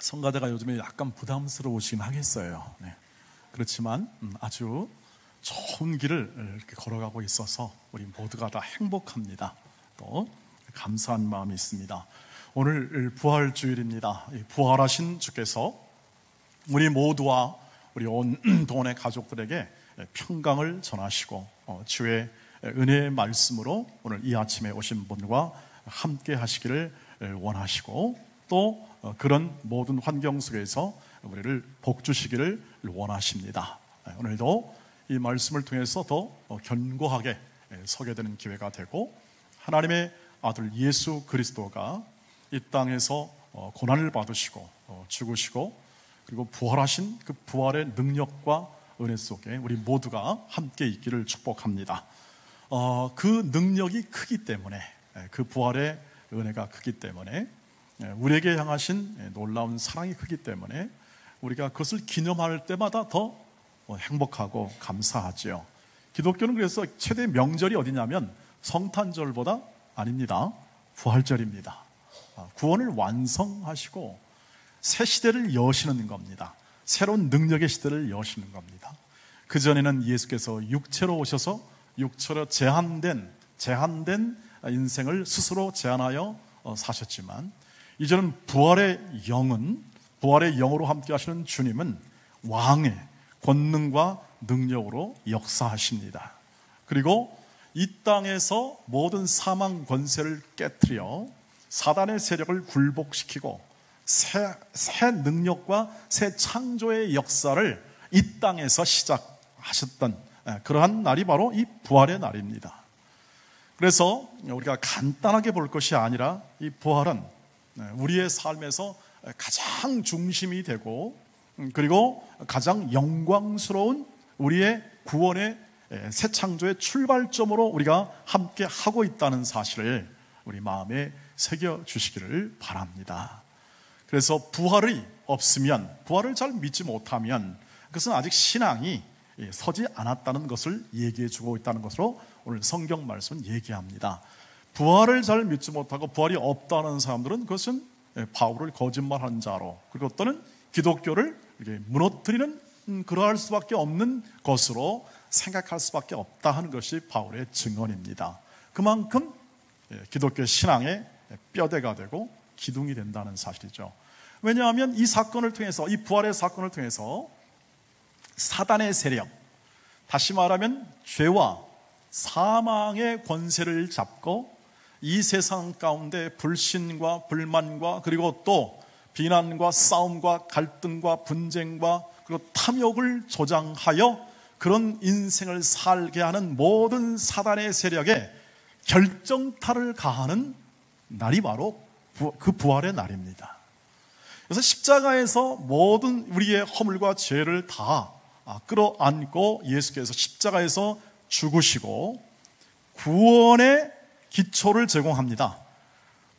성가대가 요즘에 약간 부담스러우시긴 하겠어요. 네. 그렇지만 아주 좋은 길을 이렇게 걸어가고 있어서 우리 모두가 다 행복합니다. 또 감사한 마음이 있습니다. 오늘 부활주일입니다. 부활하신 주께서 우리 모두와 우리 온 동원의 가족들에게 평강을 전하시고 주의 은혜의 말씀으로 오늘 이 아침에 오신 분과 함께 하시기를 원하시고 또 그런 모든 환경 속에서 우리를 복 주시기를 원하십니다. 오늘도 이 말씀을 통해서 더 견고하게 서게 되는 기회가 되고 하나님의 아들 예수 그리스도가 이 땅에서 고난을 받으시고 죽으시고 그리고 부활하신 그 부활의 능력과 은혜 속에 우리 모두가 함께 있기를 축복합니다. 그 능력이 크기 때문에 그 부활의 은혜가 크기 때문에 우리에게 향하신 놀라운 사랑이 크기 때문에 우리가 그것을 기념할 때마다 더 행복하고 감사하지요. 기독교는 그래서 최대 명절이 어디냐면 성탄절보다 아닙니다. 부활절입니다. 구원을 완성하시고 새 시대를 여시는 겁니다. 새로운 능력의 시대를 여시는 겁니다. 그전에는 예수께서 육체로 오셔서 육체로 제한된 인생을 스스로 제한하여 사셨지만 이제는 부활의 영으로 함께 하시는 주님은 왕의 권능과 능력으로 역사하십니다. 그리고 이 땅에서 모든 사망 권세를 깨트려 사단의 세력을 굴복시키고 새 능력과 새 창조의 역사를 이 땅에서 시작하셨던 그러한 날이 바로 이 부활의 날입니다. 그래서 우리가 간단하게 볼 것이 아니라 이 부활은 우리의 삶에서 가장 중심이 되고 그리고 가장 영광스러운 우리의 구원의 새 창조의 출발점으로 우리가 함께 하고 있다는 사실을 우리 마음에 새겨주시기를 바랍니다. 그래서 부활이 없으면, 부활을 잘 믿지 못하면 그것은 아직 신앙이 서지 않았다는 것을 얘기해주고 있다는 것으로 오늘 성경 말씀은 얘기합니다. 부활을 잘 믿지 못하고 부활이 없다는 사람들은 그것은 바울을 거짓말한 자로 그리고 또는 기독교를 무너뜨리는 그러할 수밖에 없는 것으로 생각할 수밖에 없다 하는 것이 바울의 증언입니다. 그만큼 기독교 신앙의 뼈대가 되고 기둥이 된다는 사실이죠. 왜냐하면 이 사건을 통해서, 이 부활의 사건을 통해서 사단의 세력, 다시 말하면 죄와 사망의 권세를 잡고 이 세상 가운데 불신과 불만과 그리고 또 비난과 싸움과 갈등과 분쟁과 그리고 탐욕을 조장하여 그런 인생을 살게 하는 모든 사단의 세력에 결정타를 가하는 날이 바로 그 부활의 날입니다. 그래서 십자가에서 모든 우리의 허물과 죄를 다 끌어안고 예수께서 십자가에서 죽으시고 구원의 기초를 제공합니다.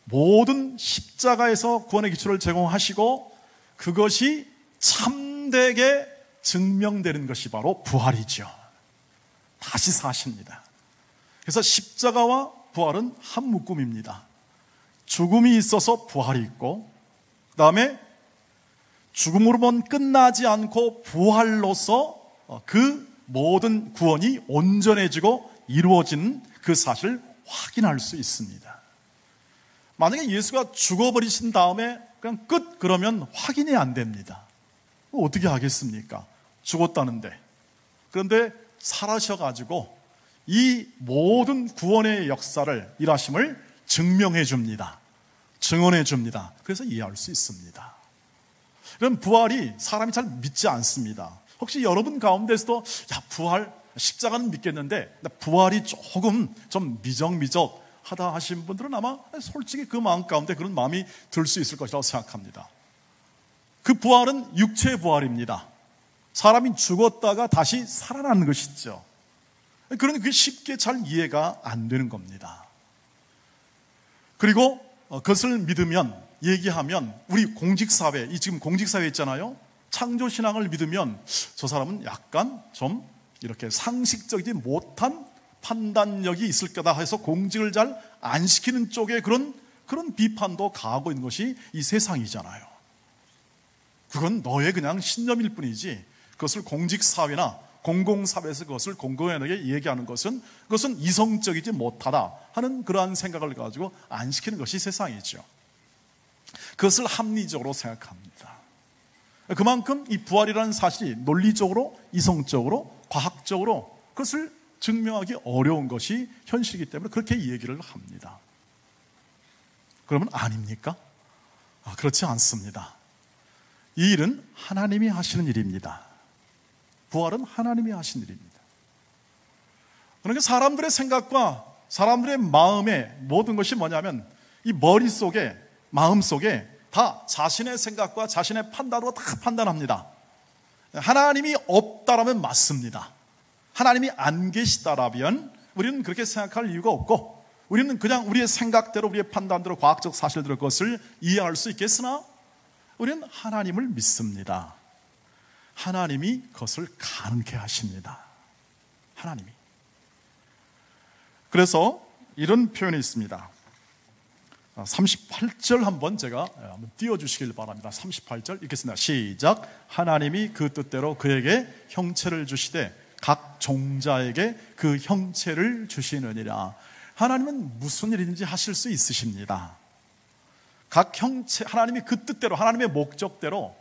모든 십자가에서 구원의 기초를 제공하시고 그것이 참되게 증명되는 것이 바로 부활이죠. 다시 사십니다. 그래서 십자가와 부활은 한 묶음입니다. 죽음이 있어서 부활이 있고 그 다음에 죽음으로만 끝나지 않고 부활로서 그 모든 구원이 온전해지고 이루어진 그 사실을 확인할 수 있습니다. 만약에 예수가 죽어버리신 다음에 그냥 끝 그러면 확인이 안 됩니다. 어떻게 하겠습니까? 죽었다는데. 그런데 살아셔가지고 이 모든 구원의 역사를 일하심을 증명해 줍니다. 증언해 줍니다. 그래서 이해할 수 있습니다. 그럼 부활이 사람이 잘 믿지 않습니다. 혹시 여러분 가운데서도 부활, 십자가는 믿겠는데 부활이 조금 좀 미적미적 하다 하신 분들은 아마 솔직히 그 마음 가운데 그런 마음이 들 수 있을 것이라고 생각합니다. 그 부활은 육체의 부활입니다. 사람이 죽었다가 다시 살아나는 것이죠. 그러니 그게 쉽게 잘 이해가 안 되는 겁니다. 그리고 그것을 믿으면, 얘기하면 우리 공직사회, 지금 공직사회 있잖아요. 창조신앙을 믿으면 저 사람은 약간 좀 이렇게 상식적이지 못한 판단력이 있을 거다 해서 공직을 잘 안 시키는 쪽에 그런 비판도 가하고 있는 것이 이 세상이잖아요. 그건 너의 그냥 신념일 뿐이지 그것을 공직사회나 공공사회에서 그것을 공공연하게 얘기하는 것은 그것은 이성적이지 못하다 하는 그러한 생각을 가지고 안 시키는 것이 세상이죠. 그것을 합리적으로 생각합니다. 그만큼 이 부활이라는 사실이 논리적으로, 이성적으로, 과학적으로 그것을 증명하기 어려운 것이 현실이기 때문에 그렇게 얘기를 합니다. 그러면 아닙니까? 그렇지 않습니다. 이 일은 하나님이 하시는 일입니다. 부활은 하나님이 하신 일입니다. 그러니까 사람들의 생각과 사람들의 마음의 모든 것이 뭐냐면 이 머릿속에, 마음속에 다 자신의 생각과 자신의 판단으로 다 판단합니다. 하나님이 없다라면 맞습니다. 하나님이 안 계시다라면 우리는 그렇게 생각할 이유가 없고 우리는 그냥 우리의 생각대로 우리의 판단대로 과학적 사실대로 그것을 이해할 수 있겠으나 우리는 하나님을 믿습니다. 하나님이 그것을 가능케 하십니다. 하나님이. 그래서 이런 표현이 있습니다. 38절 한번 제가 한번 띄워주시길 바랍니다. 38절 읽겠습니다. 시작. 하나님이 그 뜻대로 그에게 형체를 주시되 각 종자에게 그 형체를 주시느니라. 하나님은 무슨 일인지 하실 수 있으십니다. 각 형체, 하나님이 그 뜻대로 하나님의 목적대로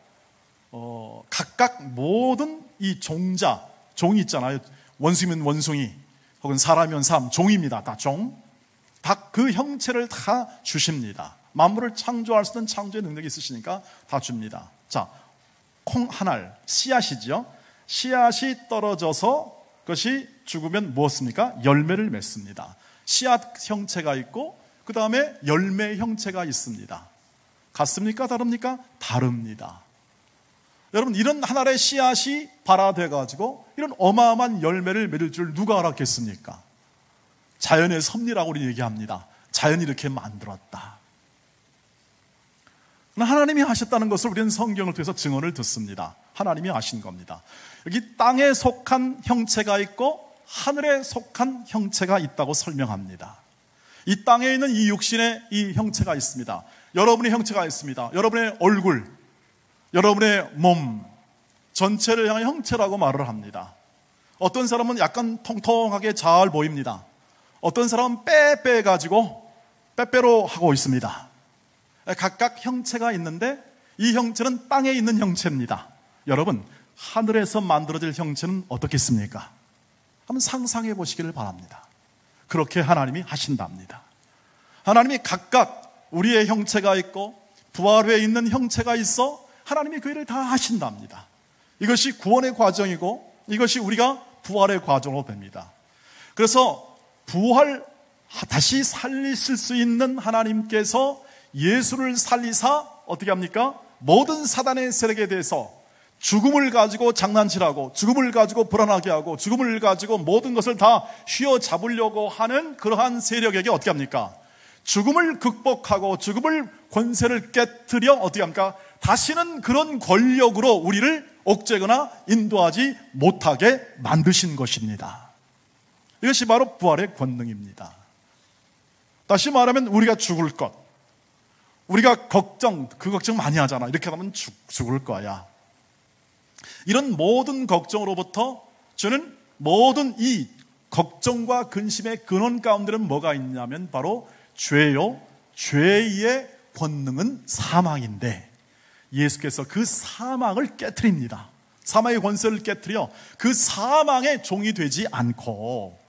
각각 모든 이 종자, 종이 있잖아요. 원숭이면 원숭이 혹은 사람이면 사람, 종입니다. 다 종. 다 그 형체를 다 주십니다. 만물을 창조할 수 있는 창조의 능력이 있으시니까 다 줍니다. 자, 콩 한 알, 씨앗이죠. 씨앗이 떨어져서 그것이 죽으면 무엇입니까? 열매를 맺습니다. 씨앗 형체가 있고 그 다음에 열매 형체가 있습니다. 같습니까? 다릅니까? 다릅니다. 여러분, 이런 한 알의 씨앗이 발화돼가지고 이런 어마어마한 열매를 맺을 줄 누가 알았겠습니까? 자연의 섭리라고 우리 얘기합니다. 자연이 이렇게 만들었다. 하나님이 하셨다는 것을 우리는 성경을 통해서 증언을 듣습니다. 하나님이 하신 겁니다. 여기 땅에 속한 형체가 있고 하늘에 속한 형체가 있다고 설명합니다. 이 땅에 있는 이 육신의 이 형체가 있습니다. 여러분의 형체가 있습니다. 여러분의 얼굴, 여러분의 몸 전체를 향한 형체라고 말을 합니다. 어떤 사람은 약간 통통하게 잘 보입니다. 어떤 사람은 빼빼가지고 빼빼로 하고 있습니다. 각각 형체가 있는데 이 형체는 땅에 있는 형체입니다. 여러분, 하늘에서 만들어질 형체는 어떻겠습니까? 한번 상상해 보시기를 바랍니다. 그렇게 하나님이 하신답니다. 하나님이 각각 우리의 형체가 있고 부활 후에 있는 형체가 있어 하나님이 그 일을 다 하신답니다. 이것이 구원의 과정이고 이것이 우리가 부활의 과정으로 봅니다. 그래서 부활, 다시 살리실 수 있는 하나님께서 예수를 살리사 어떻게 합니까? 모든 사단의 세력에 대해서 죽음을 가지고 장난치라고, 죽음을 가지고 불안하게 하고, 죽음을 가지고 모든 것을 다 휘어잡으려고 하는 그러한 세력에게 어떻게 합니까? 죽음을 극복하고 죽음을 권세를 깨트려 어떻게 합니까? 다시는 그런 권력으로 우리를 옥죄거나 인도하지 못하게 만드신 것입니다. 이것이 바로 부활의 권능입니다. 다시 말하면 우리가 죽을 것, 우리가 그 걱정 많이 하잖아. 이렇게 하면 죽을 거야. 이런 모든 걱정으로부터 저는 모든 이 걱정과 근심의 근원 가운데는 뭐가 있냐면 바로 죄요. 죄의 권능은 사망인데 예수께서 그 사망을 깨트립니다. 사망의 권세를 깨트려 그 사망의 종이 되지 않고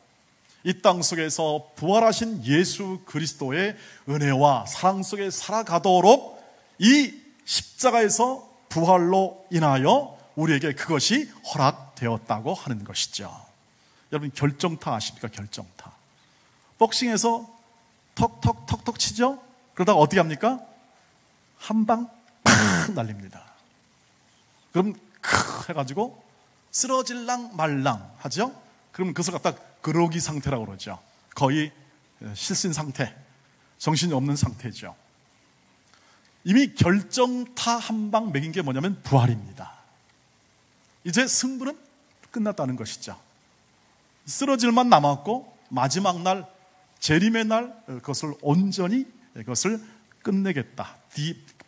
이 땅 속에서 부활하신 예수 그리스도의 은혜와 사랑 속에 살아가도록 이 십자가에서 부활로 인하여 우리에게 그것이 허락되었다고 하는 것이죠. 여러분, 결정타 아십니까? 결정타. 복싱에서 턱턱턱턱 치죠? 그러다가 어떻게 합니까? 한 방 팍 날립니다. 그럼 크 해가지고 쓰러질랑 말랑 하죠? 그러면 그것을 갖다 그러기 상태라고 그러죠. 거의 실신 상태, 정신이 없는 상태죠. 이미 결정타 한 방 먹인 게 뭐냐면 부활입니다. 이제 승부는 끝났다는 것이죠. 쓰러질만 남았고 마지막 날, 재림의 날 그것을 온전히 그것을 끝내겠다.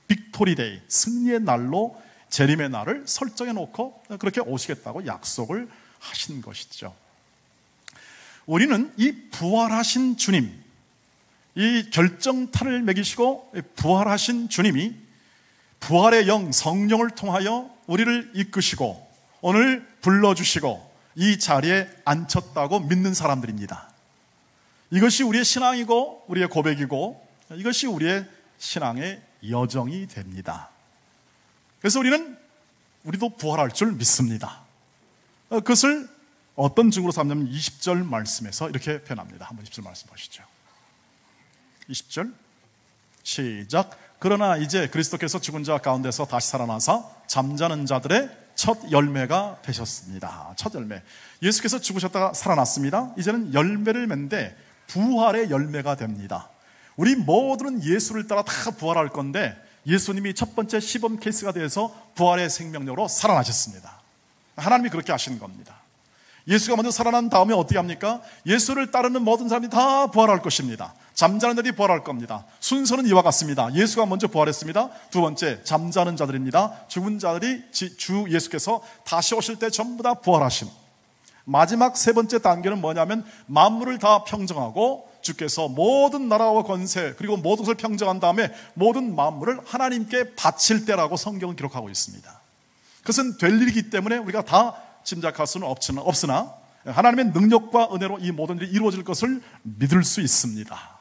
빅토리 데이, 승리의 날로 재림의 날을 설정해 놓고 그렇게 오시겠다고 약속을 하신 것이죠. 우리는 이 부활하신 주님, 이 결정타를 매기시고 부활하신 주님이 부활의 영 성령을 통하여 우리를 이끄시고 오늘 불러주시고 이 자리에 앉혔다고 믿는 사람들입니다. 이것이 우리의 신앙이고 우리의 고백이고 이것이 우리의 신앙의 여정이 됩니다. 그래서 우리도 부활할 줄 믿습니다. 그것을 어떤 증거로 삼냐면 20절 말씀에서 이렇게 표현합니다. 한번 20절 말씀 보시죠. 20절 시작. 그러나 이제 그리스도께서 죽은 자 가운데서 다시 살아나사 잠자는 자들의 첫 열매가 되셨습니다. 첫 열매. 예수께서 죽으셨다가 살아났습니다. 이제는 열매를 맺는데 부활의 열매가 됩니다. 우리 모두는 예수를 따라 다 부활할 건데 예수님이 첫 번째 시범 케이스가 되어서 부활의 생명력으로 살아나셨습니다. 하나님이 그렇게 하시는 겁니다. 예수가 먼저 살아난 다음에 어떻게 합니까? 예수를 따르는 모든 사람이 다 부활할 것입니다. 잠자는 자들이 부활할 겁니다. 순서는 이와 같습니다. 예수가 먼저 부활했습니다. 두 번째 잠자는 자들입니다. 죽은 자들이 주 예수께서 다시 오실 때 전부 다 부활하심. 마지막 세 번째 단계는 뭐냐면 만물을 다 평정하고 주께서 모든 나라와 권세 그리고 모든 것을 평정한 다음에 모든 만물을 하나님께 바칠 때라고 성경은 기록하고 있습니다. 그것은 될 일이기 때문에 우리가 다 짐작할 수는 없으나 하나님의 능력과 은혜로 이 모든 일이 이루어질 것을 믿을 수 있습니다.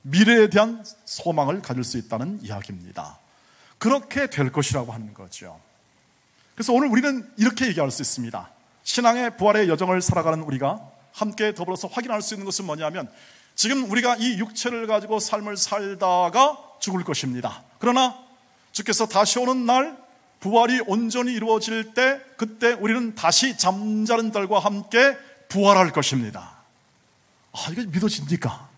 미래에 대한 소망을 가질 수 있다는 이야기입니다. 그렇게 될 것이라고 하는 거죠. 그래서 오늘 우리는 이렇게 얘기할 수 있습니다. 신앙의 부활의 여정을 살아가는 우리가 함께 더불어서 확인할 수 있는 것은 뭐냐면 지금 우리가 이 육체를 가지고 삶을 살다가 죽을 것입니다. 그러나 주께서 다시 오는 날 부활이 온전히 이루어질 때 그때 우리는 다시 잠자는 자들과 함께 부활할 것입니다. 이게 믿어집니까?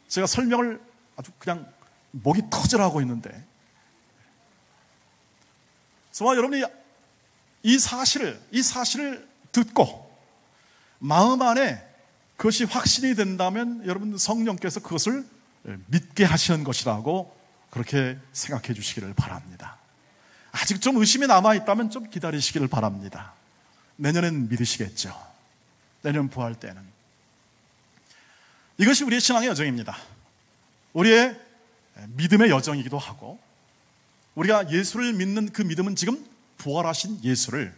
제가 설명을 아주 그냥 목이 터져나가고 있는데 그래서 여러분이 이 사실을 듣고 마음 안에 그것이 확신이 된다면 여러분 성령께서 그것을 믿게 하시는 것이라고 그렇게 생각해 주시기를 바랍니다. 아직 좀 의심이 남아있다면 좀 기다리시기를 바랍니다. 내년엔 믿으시겠죠. 내년 부활 때는. 이것이 우리의 신앙의 여정입니다. 우리의 믿음의 여정이기도 하고 우리가 예수를 믿는 그 믿음은 지금 부활하신 예수를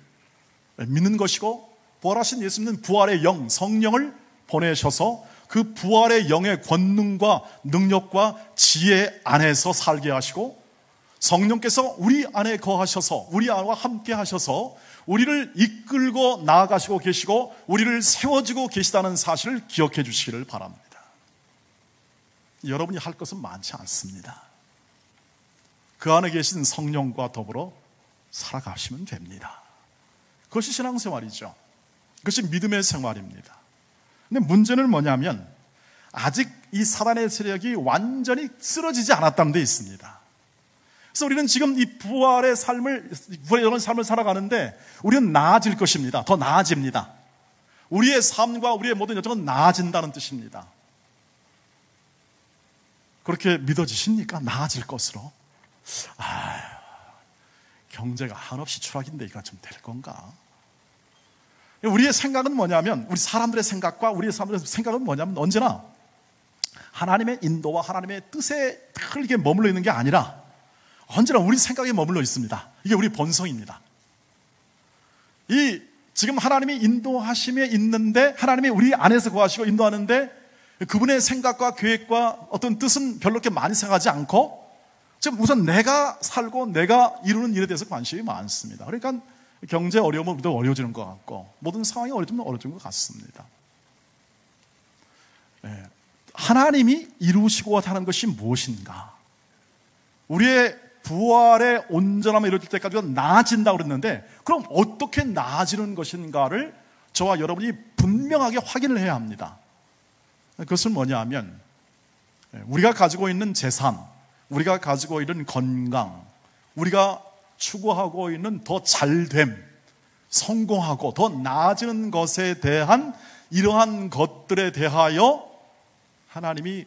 믿는 것이고 부활하신 예수님은 부활의 영, 성령을 보내셔서 그 부활의 영의 권능과 능력과 지혜 안에서 살게 하시고 성령께서 우리 안에 거하셔서 우리 안과 함께 하셔서 우리를 이끌고 나아가시고 계시고 우리를 세워주고 계시다는 사실을 기억해 주시기를 바랍니다. 여러분이 할 것은 많지 않습니다. 그 안에 계신 성령과 더불어 살아가시면 됩니다. 그것이 신앙생활이죠. 그것이 믿음의 생활입니다. 근데 문제는 뭐냐면 아직 이 사단의 세력이 완전히 쓰러지지 않았다는 데 있습니다. 그래서 우리는 지금 이 부활의 삶을 살아가는데 우리는 나아질 것입니다. 더 나아집니다. 우리의 삶과 우리의 모든 여정은 나아진다는 뜻입니다. 그렇게 믿어지십니까? 나아질 것으로. 경제가 한없이 추락인데 이거 좀 될 건가? 우리의 생각은 뭐냐면 우리 사람들의 생각과 우리의 사람들의 생각은 뭐냐면 언제나 하나님의 인도와 하나님의 뜻에 틀게 머물러 있는 게 아니라 언제나 우리 생각에 머물러 있습니다. 이게 우리 본성입니다. 지금 하나님이 인도하심에 있는데 하나님이 우리 안에서 거하시고 인도하는데 그분의 생각과 계획과 어떤 뜻은 별로 그렇게 많이 생각하지 않고 지금 우선 내가 살고 내가 이루는 일에 대해서 관심이 많습니다. 그러니까 경제 어려움은 우리도 어려워지는 것 같고 모든 상황이 어려지면 어려진 것 같습니다. 하나님이 이루시고 하는 것이 무엇인가? 우리의 부활의 온전함이 이루어질 때까지 나아진다고 그랬는데 그럼 어떻게 나아지는 것인가를 저와 여러분이 분명하게 확인을 해야 합니다. 그것은 뭐냐 하면 우리가 가지고 있는 재산, 우리가 가지고 있는 건강, 우리가 추구하고 있는 더 잘됨, 성공하고 더 나아지는 것에 대한 이러한 것들에 대하여 하나님이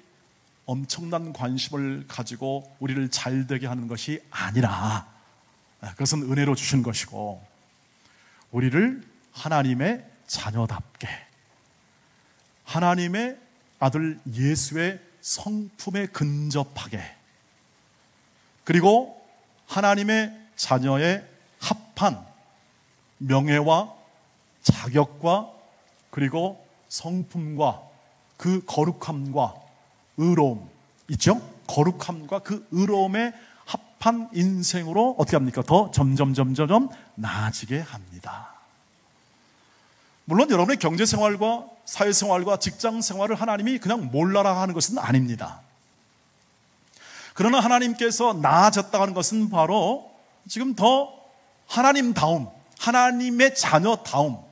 엄청난 관심을 가지고 우리를 잘되게 하는 것이 아니라 그것은 은혜로 주신 것이고 우리를 하나님의 자녀답게 하나님의 아들 예수의 성품에 근접하게 그리고 하나님의 자녀의 합한 명예와 자격과 그리고 성품과 그 거룩함과 의로움 있죠? 거룩함과 그 의로움에 합한 인생으로 어떻게 합니까? 더 점점 나아지게 합니다. 물론 여러분의 경제생활과 사회생활과 직장생활을 하나님이 그냥 몰라라 하는 것은 아닙니다. 그러나 하나님께서 나아졌다 하는 것은 바로 지금 더 하나님다움, 하나님의 자녀다움,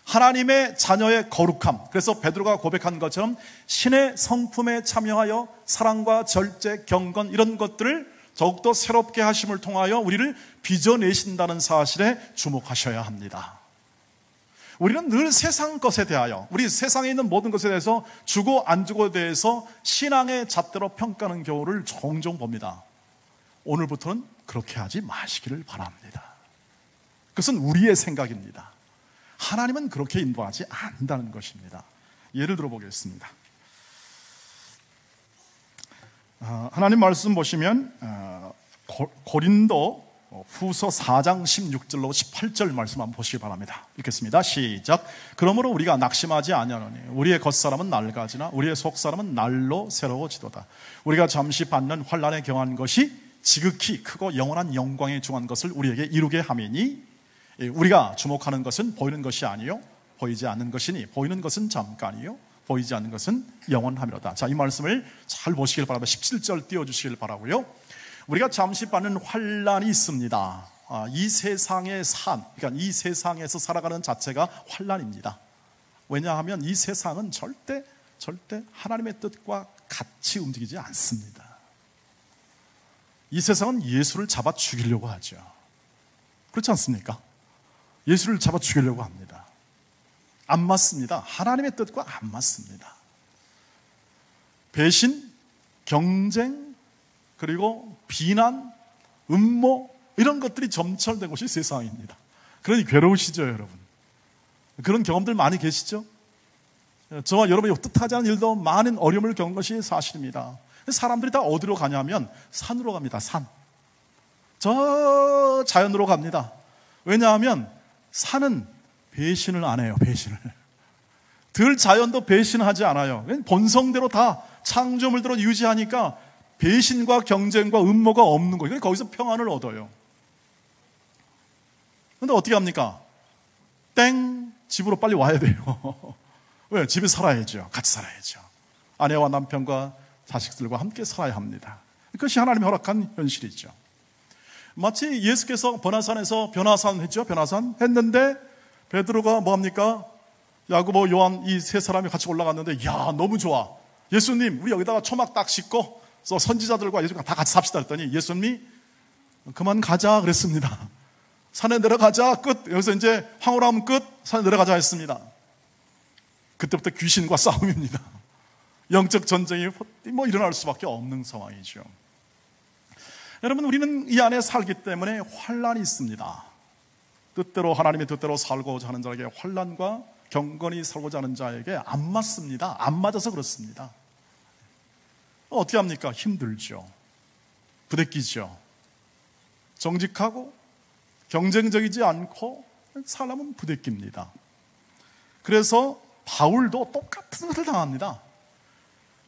하나님의 자녀의 거룩함. 그래서 베드로가 고백한 것처럼 신의 성품에 참여하여 사랑과 절제, 경건 이런 것들을 더욱더 새롭게 하심을 통하여 우리를 빚어내신다는 사실에 주목하셔야 합니다. 우리는 늘 세상 것에 대하여 우리 세상에 있는 모든 것에 대해서 주고 안 주고에 대해서 신앙의 잣대로 평가하는 경우를 종종 봅니다. 오늘부터는 그렇게 하지 마시기를 바랍니다. 그것은 우리의 생각입니다. 하나님은 그렇게 인도하지 않는다는 것입니다. 예를 들어 보겠습니다. 하나님 말씀 보시면 고린도 후서 4장 16절로 18절 말씀 한번 보시기 바랍니다. 읽겠습니다. 시작. 그러므로 우리가 낙심하지 아니하노니 우리의 겉사람은 낡아지나 우리의 속사람은 날로 새로워지도다. 우리가 잠시 받는 환난에 경한 것이 지극히 크고 영원한 영광에 중한 것을 우리에게 이루게 함이니 우리가 주목하는 것은 보이는 것이 아니요 보이지 않는 것이니 보이는 것은 잠깐이요 보이지 않는 것은 영원하미로다. 자, 이 말씀을 잘 보시길 바랍니다. 17절 띄워주시길 바라고요. 우리가 잠시 받는 환난이 있습니다. 이 세상의 그러니까 이 세상에서 살아가는 자체가 환난입니다. 왜냐하면 이 세상은 절대 하나님의 뜻과 같이 움직이지 않습니다. 이 세상은 예수를 잡아 죽이려고 하죠. 그렇지 않습니까? 예수를 잡아 죽이려고 합니다. 안 맞습니다. 하나님의 뜻과 안 맞습니다. 배신, 경쟁, 그리고 비난, 음모 이런 것들이 점철된 곳이 세상입니다. 그러니 괴로우시죠, 여러분? 그런 경험들 많이 계시죠? 저와 여러분이 뜻하지 않은 일도 많은 어려움을 겪은 것이 사실입니다. 사람들이 다 어디로 가냐면 산으로 갑니다. 산. 저 자연으로 갑니다. 왜냐하면 산은 배신을 안 해요. 배신을. 들자연도 배신하지 않아요. 본성대로 다 창조물대로 유지하니까 배신과 경쟁과 음모가 없는 거예요. 거기서 평안을 얻어요. 그런데 어떻게 합니까? 땡! 집으로 빨리 와야 돼요. 왜? 집에 살아야죠. 같이 살아야죠. 아내와 남편과 자식들과 함께 살아야 합니다. 그것이 하나님이 허락한 현실이죠. 마치 예수께서 번화산에서 변화산 했죠. 변화산 했는데 베드로가 뭐합니까? 야고보, 요한 이 세 사람이 같이 올라갔는데 야 너무 좋아. 예수님 우리 여기다가 초막 딱 싣고 선지자들과 예수가 다 같이 삽시다 했더니 예수님이 그만 가자 그랬습니다. 산에 내려가자 끝. 여기서 이제 황홀하면 끝. 산에 내려가자 했습니다. 그때부터 귀신과 싸움입니다. 영적 전쟁이 일어날 수밖에 없는 상황이죠. 여러분 우리는 이 안에 살기 때문에 환난이 있습니다. 뜻대로 하나님의 뜻대로 살고자 하는 자에게 환난과 경건히 살고자 하는 자에게 안 맞습니다. 안 맞아서 그렇습니다. 어떻게 합니까? 힘들죠. 부대끼죠. 정직하고 경쟁적이지 않고 사람은 부대낍니다. 그래서 바울도 똑같은 것을 당합니다.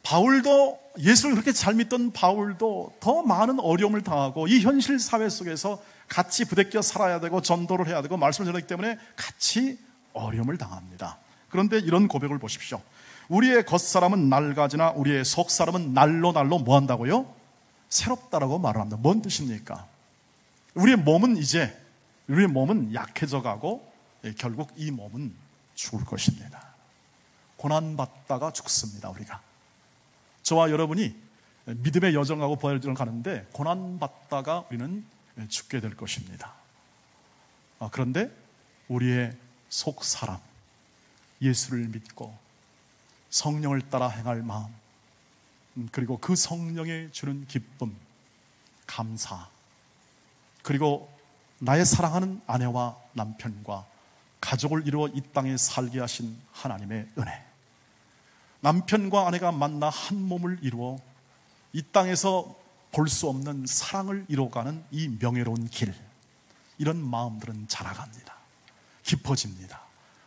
바울도 예수를 그렇게 잘 믿던 바울도 더 많은 어려움을 당하고 이 현실 사회 속에서 같이 부대껴 살아야 되고 전도를 해야 되고 말씀을 전하기 때문에 같이 어려움을 당합니다. 그런데 이런 고백을 보십시오. 우리의 겉사람은 낡아지나 우리의 속사람은 날로 뭐 한다고요? 새롭다라고 말을 합니다. 뭔 뜻입니까? 우리의 몸은 약해져 가고 결국 이 몸은 죽을 것입니다. 고난받다가 죽습니다. 우리가 저와 여러분이 믿음의 여정하고 부활의 여정을 가는데 고난받다가 우리는 죽게 될 것입니다. 그런데 우리의 속사람 예수를 믿고 성령을 따라 행할 마음 그리고 그 성령의 주는 기쁨, 감사, 그리고 나의 사랑하는 아내와 남편과 가족을 이루어 이 땅에 살게 하신 하나님의 은혜, 남편과 아내가 만나 한 몸을 이루어 이 땅에서 볼 수 없는 사랑을 이루어가는 이 명예로운 길, 이런 마음들은 자라갑니다. 깊어집니다.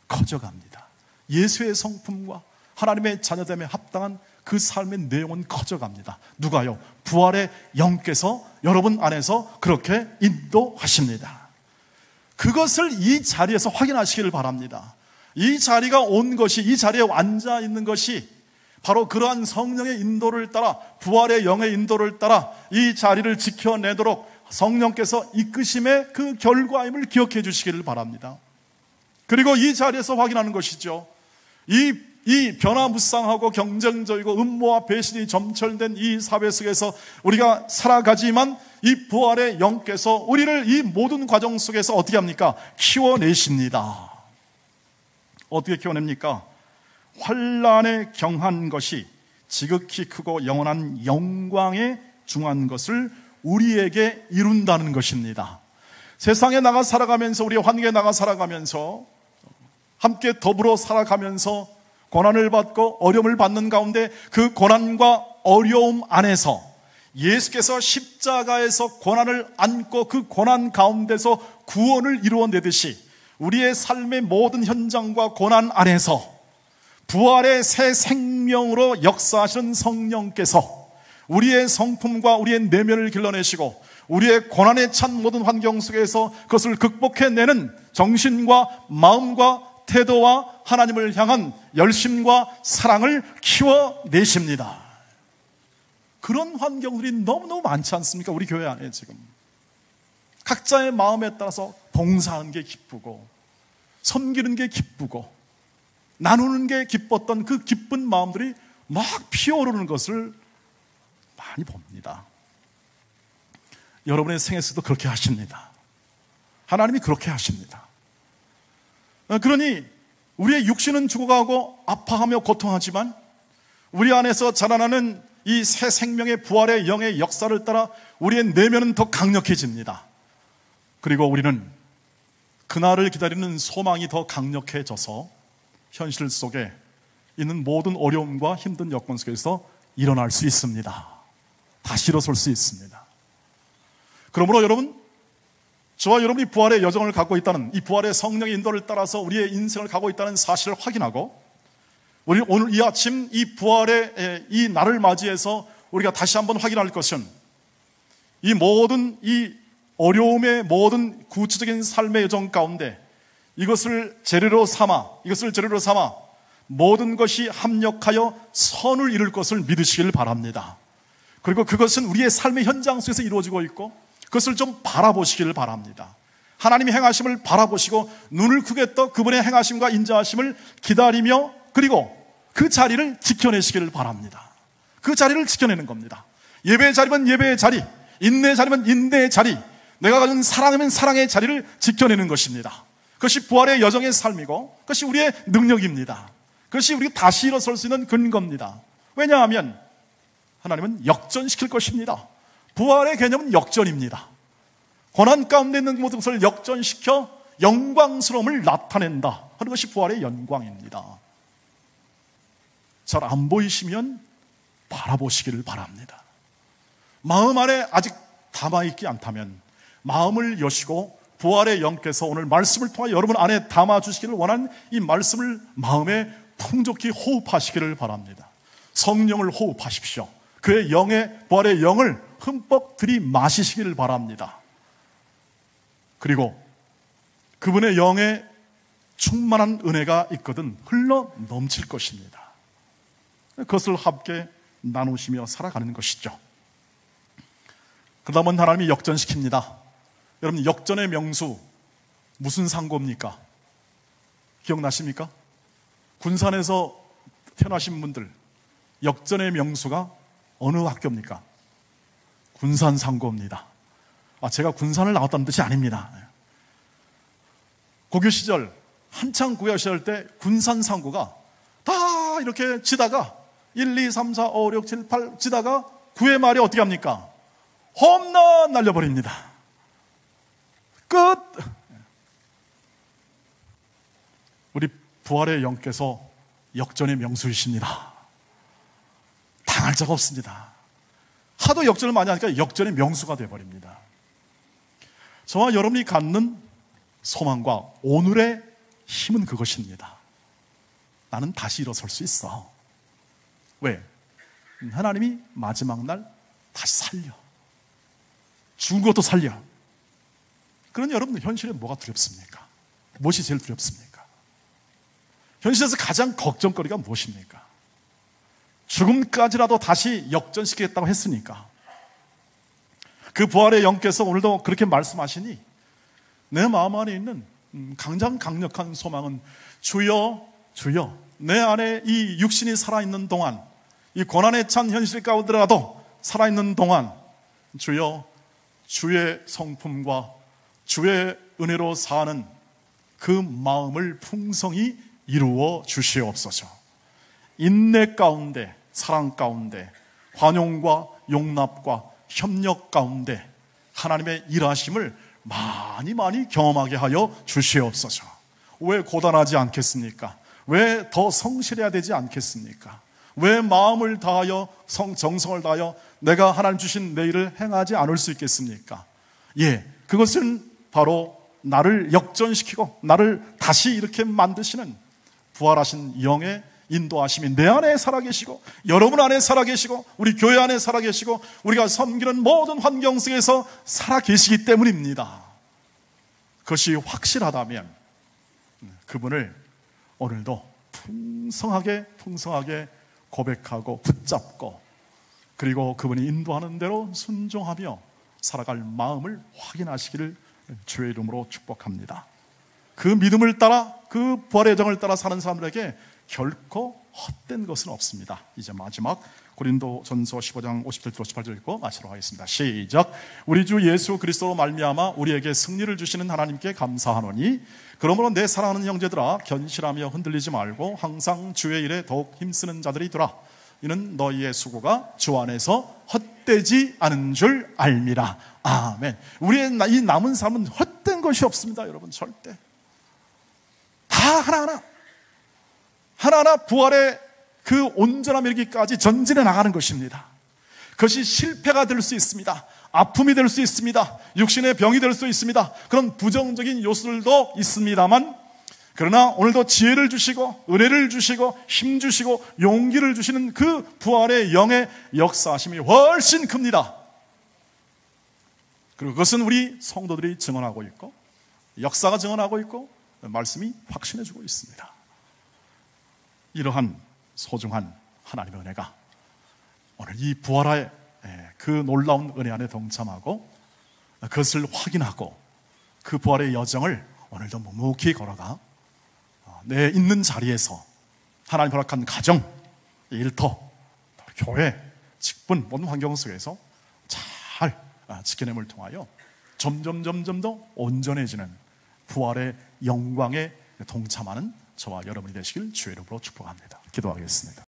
커져갑니다. 예수의 성품과 하나님의 자녀됨에 합당한 그 삶의 내용은 커져갑니다. 누가요? 부활의 영께서 여러분 안에서 그렇게 인도하십니다. 그것을 이 자리에서 확인하시기를 바랍니다. 이 자리가 온 것이, 이 자리에 앉아 있는 것이 바로 그러한 성령의 인도를 따라, 부활의 영의 인도를 따라 이 자리를 지켜내도록 성령께서 이끄심의 그 결과임을 기억해 주시기를 바랍니다. 그리고 이 자리에서 확인하는 것이죠. 이 변화무쌍하고 경쟁적이고 음모와 배신이 점철된 이 사회 속에서 우리가 살아가지만 이 부활의 영께서 우리를 이 모든 과정 속에서 어떻게 합니까? 키워내십니다. 어떻게 키워냅니까? 환난에 경한 것이 지극히 크고 영원한 영광에 중한 것을 우리에게 이룬다는 것입니다. 세상에 나가 살아가면서, 우리의 환경에 나가 살아가면서, 함께 더불어 살아가면서 고난을 받고 어려움을 받는 가운데 그 고난과 어려움 안에서 예수께서 십자가에서 고난을 안고 그 고난 가운데서 구원을 이루어내듯이 우리의 삶의 모든 현장과 고난 안에서 부활의 새 생명으로 역사하시는 성령께서 우리의 성품과 우리의 내면을 길러내시고 우리의 고난에 찬 모든 환경 속에서 그것을 극복해내는 정신과 마음과 태도와 하나님을 향한 열심과 사랑을 키워내십니다. 그런 환경들이 너무너무 많지 않습니까? 우리 교회 안에 지금 각자의 마음에 따라서 봉사하는 게 기쁘고 섬기는 게 기쁘고 나누는 게 기뻤던 그 기쁜 마음들이 막 피어오르는 것을 많이 봅니다. 여러분의 생애에서도 그렇게 하십니다. 하나님이 그렇게 하십니다. 그러니 우리의 육신은 죽어가고 아파하며 고통하지만 우리 안에서 자라나는 이 새 생명의 부활의 영의 역사를 따라 우리의 내면은 더 강력해집니다. 그리고 우리는 그날을 기다리는 소망이 더 강력해져서 현실 속에 있는 모든 어려움과 힘든 여건 속에서 일어날 수 있습니다. 다시 일어설 수 있습니다. 그러므로 여러분, 저와 여러분이 부활의 여정을 갖고 있다는, 이 부활의 성령의 인도를 따라서 우리의 인생을 가고 있다는 사실을 확인하고, 우리 오늘 이 아침 이 부활의 이 날을 맞이해서 우리가 다시 한번 확인할 것은, 이 모든 이 어려움의 모든 구체적인 삶의 여정 가운데 이것을 재료로 삼아 모든 것이 합력하여 선을 이룰 것을 믿으시길 바랍니다. 그리고 그것은 우리의 삶의 현장 속에서 이루어지고 있고 그것을 좀 바라보시길 바랍니다. 하나님의 행하심을 바라보시고 눈을 크게 떠 그분의 행하심과 인자하심을 기다리며 그리고 그 자리를 지켜내시기를 바랍니다. 그 자리를 지켜내는 겁니다. 예배의 자리면 예배의 자리, 인내의 자리면 인내의 자리, 내가 가진 사랑이면 사랑의 자리를 지켜내는 것입니다. 그것이 부활의 여정의 삶이고 그것이 우리의 능력입니다. 그것이 우리가 다시 일어설 수 있는 근거입니다. 왜냐하면 하나님은 역전시킬 것입니다. 부활의 개념은 역전입니다. 고난 가운데 있는 모든 것을 역전시켜 영광스러움을 나타낸다 하는 것이 부활의 영광입니다. 잘 안 보이시면 바라보시기를 바랍니다. 마음 안에 아직 담아있지 않다면 마음을 여시고 부활의 영께서 오늘 말씀을 통해 여러분 안에 담아주시기를 원하는 이 말씀을 마음에 풍족히 호흡하시기를 바랍니다. 성령을 호흡하십시오. 그의 영의, 부활의 영을 흠뻑 들이마시시기를 바랍니다. 그리고 그분의 영에 충만한 은혜가 있거든 흘러 넘칠 것입니다. 그것을 함께 나누시며 살아가는 것이죠. 그 다음은 하나님이 역전시킵니다. 여러분, 역전의 명수 무슨 상고입니까? 기억나십니까? 군산에서 태어나신 분들, 역전의 명수가 어느 학교입니까? 군산 상고입니다. 제가 군산을 나왔다는 뜻이 아닙니다. 고교 시절, 한창 고교 시절 때 군산 상고가 다 이렇게 치다가 1, 2, 3, 4, 5, 6, 7, 8 지다가 9의 말이 어떻게 합니까? 홈런 날려버립니다. 끝! 우리 부활의 영께서 역전의 명수이십니다. 당할 자가 없습니다. 하도 역전을 많이 하니까 역전의 명수가 되어버립니다. 저와 여러분이 갖는 소망과 오늘의 힘은 그것입니다. 나는 다시 일어설 수 있어. 왜? 하나님이 마지막 날 다시 살려. 죽은 것도 살려. 그러니 여러분, 현실에 뭐가 두렵습니까? 무엇이 제일 두렵습니까? 현실에서 가장 걱정거리가 무엇입니까? 죽음까지라도 다시 역전시키겠다고 했으니까. 그 부활의 영께서 오늘도 그렇게 말씀하시니 내 마음 안에 있는 가장 강력한 소망은 주여, 주여, 내 안에 이 육신이 살아있는 동안, 이 고난에 찬 현실 가운데라도 살아있는 동안 주여, 주의 성품과 주의 은혜로 사는 그 마음을 풍성히 이루어 주시옵소서. 인내 가운데, 사랑 가운데, 관용과 용납과 협력 가운데 하나님의 일하심을 많이 경험하게 하여 주시옵소서. 왜 고단하지 않겠습니까? 왜 더 성실해야 되지 않겠습니까? 왜 마음을 다하여 정성을 다하여 내가 하나님 주신 내 일을 행하지 않을 수 있겠습니까? 예, 그것은 바로 나를 역전시키고 나를 다시 이렇게 만드시는 부활하신 영의 인도하심이 내 안에 살아계시고 여러분 안에 살아계시고 우리 교회 안에 살아계시고 우리가 섬기는 모든 환경 속에서 살아계시기 때문입니다. 그것이 확실하다면 그분을 오늘도 풍성하게 고백하고 붙잡고 그리고 그분이 인도하는 대로 순종하며 살아갈 마음을 확인하시기를 주의 이름으로 축복합니다. 그 믿음을 따라 그 부활의 정을 따라 사는 사람들에게 결코 헛된 것은 없습니다. 이제 마지막 고린도전서 15장 50절 58절 읽고 마치도록 하겠습니다. 시작. 우리 주 예수 그리스도로 말미암아 우리에게 승리를 주시는 하나님께 감사하노니 그러므로 내 사랑하는 형제들아 견실하며 흔들리지 말고 항상 주의 일에 더욱 힘쓰는 자들이 되라. 이는 너희의 수고가 주 안에서 헛되지 않은 줄 알미라. 아멘. 우리의 이 남은 삶은 헛된 것이 없습니다. 여러분, 절대 다 하나하나 부활의 그 온전함 이르기까지 전진해 나가는 것입니다. 그것이 실패가 될 수 있습니다. 아픔이 될 수 있습니다. 육신의 병이 될 수 있습니다. 그런 부정적인 요소들도 있습니다만 그러나 오늘도 지혜를 주시고 은혜를 주시고 힘 주시고 용기를 주시는 그 부활의 영의 역사하심이 훨씬 큽니다. 그리고 그것은 우리 성도들이 증언하고 있고 역사가 증언하고 있고 말씀이 확신해주고 있습니다. 이러한 소중한 하나님의 은혜가 오늘 이 부활의 그 놀라운 은혜 안에 동참하고 그것을 확인하고 그 부활의 여정을 오늘도 묵묵히 걸어가 내 있는 자리에서 하나님 허락한 가정, 일터, 교회, 직분 모든 환경 속에서 잘 지켜냄을 통하여 점점 더 온전해지는 부활의 영광에 동참하는 저와 여러분이 되시길 주의 이름으로 축복합니다. 기도하겠습니다.